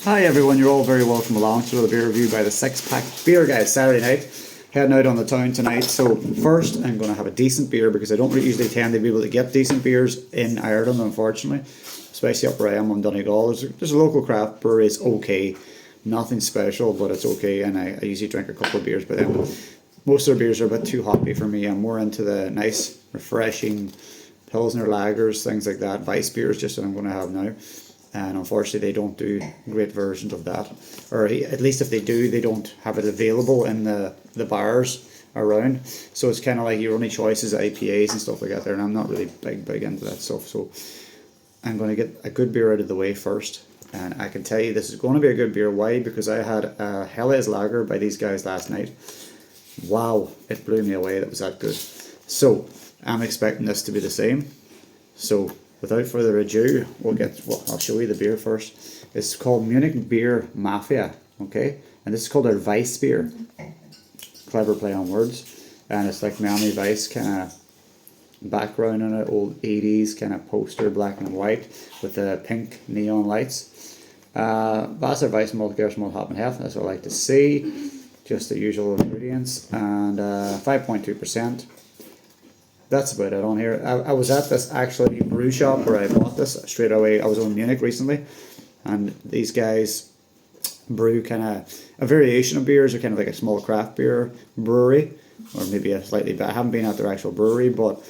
Hi everyone, you're all very welcome along to the beer review by the Six Pack Beer Guys. Saturday night, heading out on the town tonight. So first I'm going to have a decent beer because I don't really usually tend to be able to get decent beers in Ireland, unfortunately. Especially up where I am on Donegal. There's a local craft brewery, it's okay. Nothing special, but it's okay, and I usually drink a couple of beers by them. Most of their beers are a bit too hoppy for me. I'm more into the nice, refreshing Pilsner lagers, things like that. Weissbier just what I'm going to have now. And unfortunately they don't do great versions of that, or at least if they do, they don't have it available in the bars around. So it's kind of like your only choice is IPAs and stuff like that there, and I'm not really big into that stuff. So I'm going to get a good beer out of the way first, and I can tell you this is going to be a good beer. Why? Because I had a Helles lager by these guys last night. Wow, it blew me away, that was that good. So I'm expecting this to be the same. So without further ado, I'll show you the beer first. It's called Munich Brew Mafia, okay? And this is called our weissbier. Clever play on words. And it's like Miami Vice kind of background on it, old 80s kind of poster, black and white, with the pink neon lights. Wasser, Weiss, Malt, Gerst, Malt, Hop and Hef, that's what I like to see. Just the usual ingredients. And 5.2%. That's about it on here. I was at this actually brew shop where I bought this straight away. I was in Munich recently, and these guys brew kind of a variation of beers, or kind of like a small craft beer brewery, or maybe a slightly. I haven't been at their actual brewery, but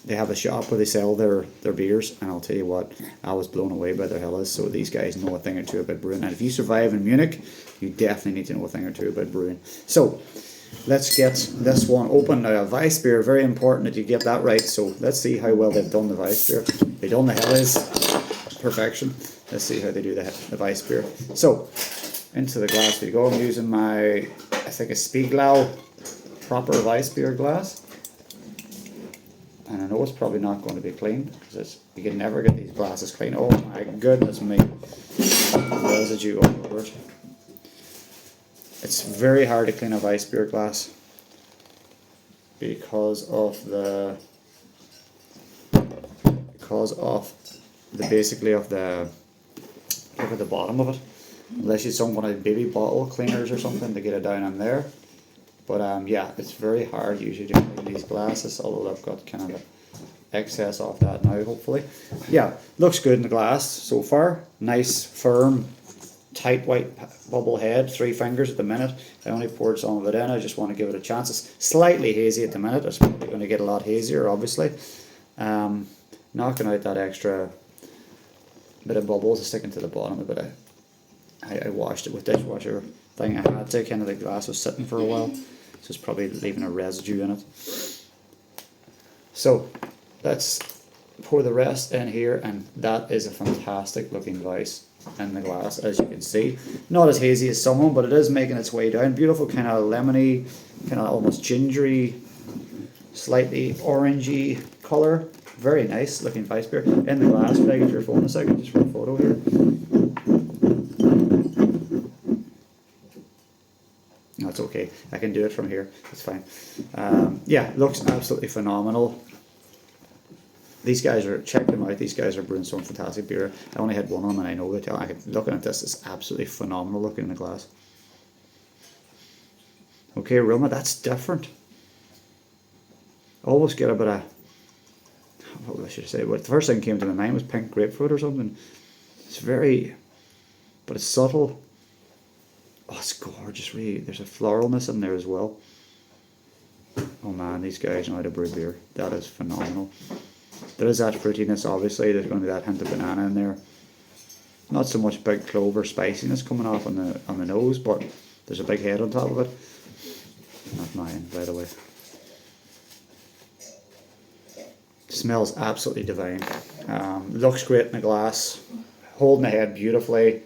they have a shop where they sell their beers, and I'll tell you what, I was blown away by their Helles. So these guys know a thing or two about brewing, and if you survive in Munich, you definitely need to know a thing or two about brewing. So let's get this one open. Now, a Weissbier, very important that you get that right. So let's see how well they've done the Weissbier. They've done the Helles, perfection. Let's see how they do the Weissbier. So into the glass we go. I'm using my, I think, a Spiegelau proper Weissbier glass. And I know it's probably not going to be clean, because you can never get these glasses clean. Oh my goodness me. Residue all over it. It's very hard to clean a Weissbier glass because of the basically of the look at the bottom of it. Unless you some one of baby bottle cleaners or something to get it down in there. But yeah, it's very hard usually to clean these glasses, although I've got kind of the excess off that now, hopefully. Yeah, looks good in the glass so far. Nice, firm, tight white bubble head, 3 fingers at the minute. I only poured some of it in, I just want to give it a chance. It's slightly hazy at the minute, it's probably going to get a lot hazier obviously. Knocking out that extra bit of bubbles sticking to the bottom of it. I washed it with dishwasher thing. I had to, kind of the glass was sitting for a while, so it's probably leaving a residue in it. So let's pour the rest in here, and that is a fantastic looking Weiss in the glass, as you can see. Not as hazy as someone, but it is making its way down. Beautiful kind of lemony, kind of almost gingery, slightly orangey colour. Very nice looking Weissbier in the glass. Can I get your phone a second just for a photo here? That's okay, I can do it from here, it's fine. Yeah, looks absolutely phenomenal. These guys are, check them out, these guys are brewing some fantastic beer. I only had one of them, and I know that looking at this, it's absolutely phenomenal looking in the glass. Okay, aroma, that's different. Almost get a bit of, what should I say, but the first thing that came to my mind was pink grapefruit or something. It's very, but it's subtle. Oh, it's gorgeous, really. There's a floralness in there as well. Oh man, these guys know how to brew beer. That is phenomenal. There is that fruitiness, obviously. There's going to be that hint of banana in there. Not so much big clover spiciness coming off on the nose, but there's a big head on top of it. Not mine, by the way. Smells absolutely divine. Looks great in the glass. Holding the head beautifully.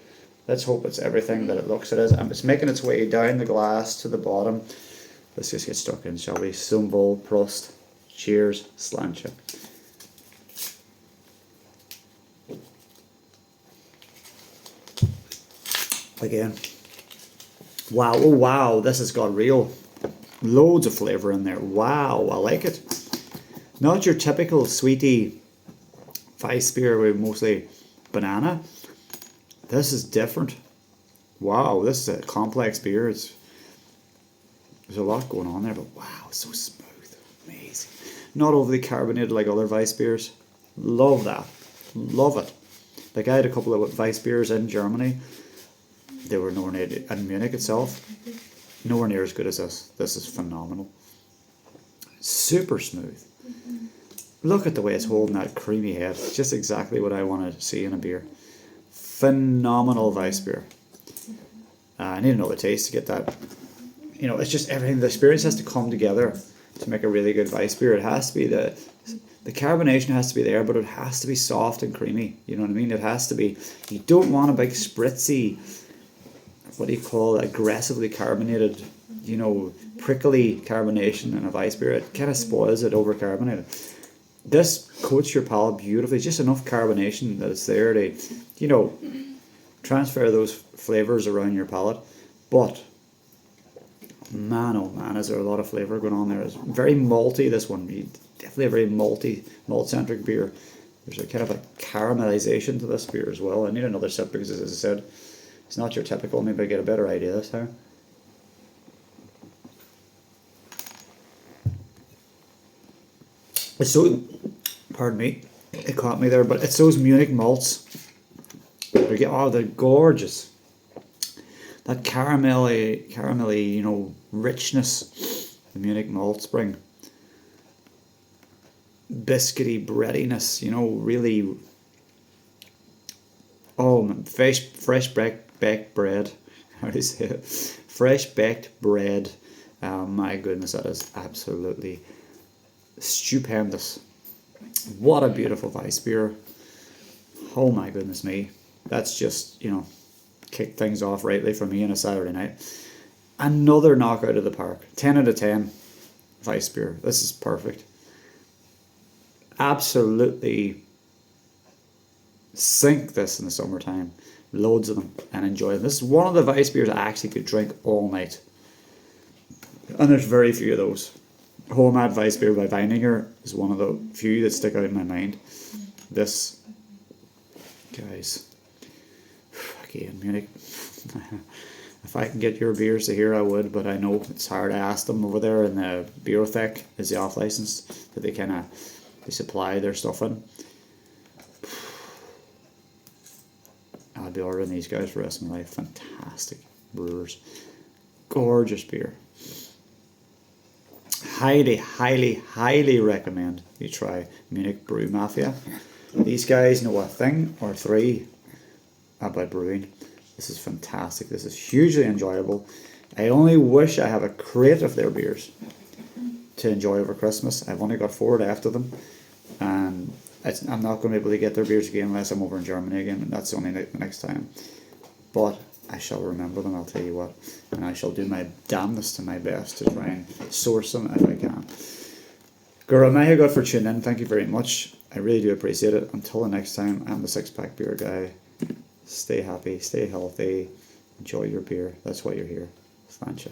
Let's hope it's everything that it looks it is. And it's making its way down the glass to the bottom. Let's just get stuck in, shall we? Zum Wohl, Prost, cheers, sláinte. Again. Wow, oh wow, this has got loads of flavour in there. Wow, I like it. Not your typical sweetie Weissbier with mostly banana. This is different. Wow, this is a complex beer. There's a lot going on there, but wow, it's so smooth. Amazing. Not overly carbonated like other weissbiers. Love that. Love it. Like I had a couple of weissbiers in Germany. They were nowhere near, in Munich itself, nowhere near as good as this. This is phenomenal. Super smooth. Look at the way it's holding that creamy head. It's just exactly what I want to see in a beer. Phenomenal weissbier. I need another taste to get that. You know, it's just everything. The experience has to come together to make a really good weissbier. It has to be the carbonation has to be there, but it has to be soft and creamy. You know what I mean? It has to be. You don't want a big spritzy, what do you call it, aggressively carbonated, you know, prickly carbonation in a weissbier. It kind of spoils it over carbonated. This coats your palate beautifully. Just enough carbonation that it's there to, you know, transfer those flavors around your palate. But man, oh man, is there a lot of flavor going on there. It's very malty, this one. Definitely a very malty, malt-centric beer. There's a kind of a caramelization to this beer as well. I need another sip because, as I said, it's not your typical. Maybe I get a better idea this time. It's so, pardon me, it caught me there, but it's those Munich malts. They're gorgeous. That caramelly, you know, richness the Munich malts bring. Biscuity breadiness, you know, really. Oh man, fresh baked bread. How do you say it? Fresh baked bread. My goodness, that is absolutely stupendous. What a beautiful weissbier. Oh my goodness me. That's just, you know, kicked things off rightly for me on a Saturday night. Another knockout of the park. 10 out of 10 weissbier. This is perfect. Absolutely sink this in the summertime. Loads of them and enjoy them. This is one of the weissbiers I actually could drink all night. And there's very few of those. Homemade weissbier by Weininger is one of the few that stick out in my mind. This, guys, again, Munich. If I can get your beers to here, I would, but I know it's hard. I asked them over there in the Biotech, is the off license that they supply their stuff in. I'll be ordering these guys for the rest of my life. Fantastic brewers. Gorgeous beer. Highly recommend you try Munich Brew Mafia. These guys know a thing or three about brewing. This is fantastic. This is hugely enjoyable. I only wish I have a crate of their beers to enjoy over Christmas. I've only got 4 left of them, and I'm not going to be able to get their beers again unless I'm over in Germany again, and that's only the next time. But I shall remember them, I'll tell you what, and I shall do my damnedest and my best to try and source them if I can. Guru God for tuning in. Thank you very much. I really do appreciate it. Until the next time, I'm the Six Pack Beer Guy. Stay happy, stay healthy, enjoy your beer. That's why you're here. Thank you.